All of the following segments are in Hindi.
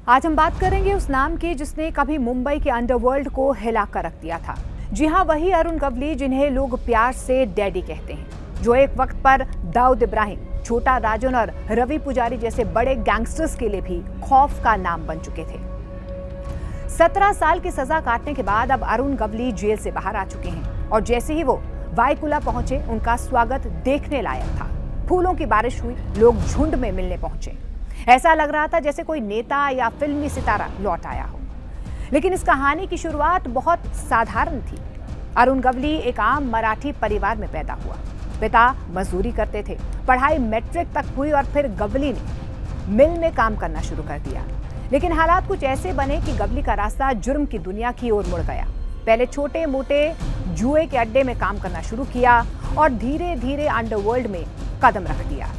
आज हम बात करेंगे उस नाम की जिसने कभी मुंबई के अंडरवर्ल्ड को हिला कर रख दिया था। जी हाँ, वही अरुण गवली जिन्हें लोग प्यार से डैडी कहते हैं, जो एक वक्त पर दाऊद इब्राहिम, छोटा राजन और रवि पुजारी जैसे बड़े गैंगस्टर्स के लिए भी खौफ का नाम बन चुके थे। 17 साल की सजा काटने के बाद अब अरुण गवली जेल से बाहर आ चुके हैं और जैसे ही वो वाईकुला पहुंचे, उनका स्वागत देखने लायक था। फूलों की बारिश हुई, लोग झुंड में मिलने पहुंचे। ऐसा लग रहा था जैसे कोई नेता या फिल्मी सितारा लौट आया हो। लेकिन इस कहानी की शुरुआत बहुत साधारण थी। अरुण गवली एक आम मराठी परिवार में पैदा हुआ। पिता मजदूरी करते थे, पढ़ाई मैट्रिक तक हुई और फिर गवली ने मिल में काम करना शुरू कर दिया। लेकिन हालात कुछ ऐसे बने कि गवली का रास्ता जुर्म की दुनिया की ओर मुड़ गया। पहले छोटे मोटे जुए के अड्डे में काम करना शुरू किया और धीरे धीरे अंडरवर्ल्ड में कदम रख दिया।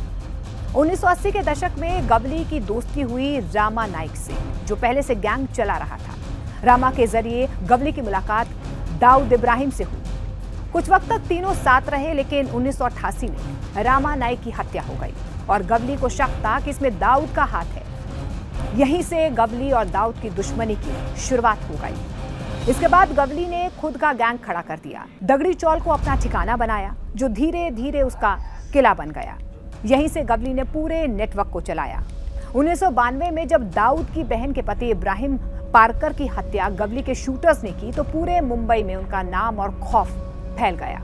1980 के दशक में गवली की दोस्ती हुई रामा नाइक से, जो पहले से गैंग चला रहा था। रामा के जरिए गवली की मुलाकात दाऊद इब्राहिम से हुई। कुछ वक्त तक तीनों साथ रहे, लेकिन 1988 में रामा नाइक की हत्या हो गई और गवली को शक था कि इसमें दाऊद का हाथ है। यहीं से गवली और दाऊद की दुश्मनी की शुरुआत हो गई। इसके बाद गवली ने खुद का गैंग खड़ा कर दिया, दगड़ी चौल को अपना ठिकाना बनाया, जो धीरे धीरे उसका किला बन गया। यहीं से गवली ने पूरे नेटवर्क को चलाया। 1992 में जब दाऊद की बहन के पति इब्राहिम पारकर की हत्या गवली के शूटर्स ने की, तो पूरे मुंबई में उनका नाम और खौफ फैल गया।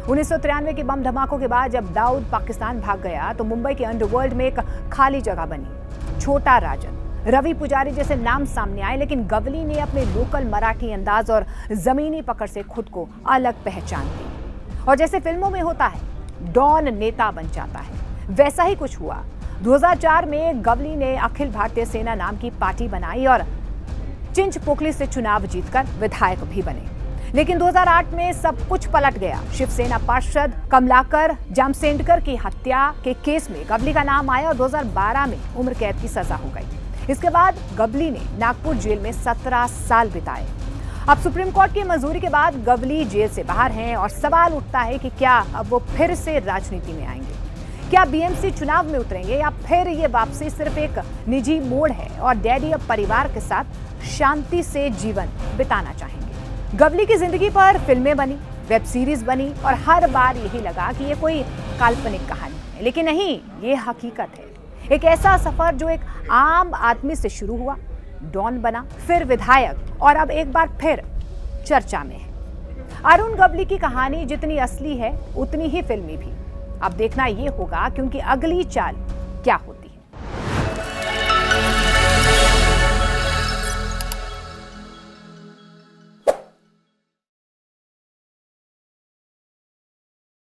1993 के बम धमाकों के बाद जब दाऊद पाकिस्तान भाग गया, तो मुंबई के अंडरवर्ल्ड में एक खाली जगह बनी। छोटा राजन, रवि पुजारी जैसे नाम सामने आए, लेकिन गवली ने अपने लोकल मराठी अंदाज और जमीनी पकड़ से खुद को अलग पहचान दी। और जैसे फिल्मों में होता है, डॉन नेता बन जाता है, वैसा ही कुछ हुआ। 2004 में गवली ने अखिल भारतीय सेना नाम की पार्टी बनाई और चिंचपोकली से चुनाव जीतकर विधायक भी बने। लेकिन 2008 में सब कुछ पलट गया। शिवसेना पार्षद कमलाकर जामसेंडकर की हत्या के केस में गवली का नाम आया और 2012 में उम्र कैद की सजा हो गई। इसके बाद गवली ने नागपुर जेल में 17 साल बिताए। अब सुप्रीम कोर्ट की मंजूरी के बाद गवली जेल से बाहर हैं और सवाल उठता है कि क्या अब वो फिर से राजनीति में आएंगे? क्या बीएमसी चुनाव में उतरेंगे या फिर ये वापसी सिर्फ एक निजी मोड़ है और डैडी अब परिवार के साथ शांति से जीवन बिताना चाहेंगे? गवली की जिंदगी पर फिल्में बनी, वेब सीरीज बनी और हर बार यही लगा कि ये कोई काल्पनिक कहानी है, लेकिन नहीं, ये हकीकत है। एक ऐसा सफर जो एक आम आदमी से शुरू हुआ, डॉन बना, फिर विधायक और अब एक बार फिर चर्चा में है। अरुण गवली की कहानी जितनी असली है, उतनी ही फिल्मी भी। अब देखना ये होगा कि उनकी अगली चाल क्या होती है।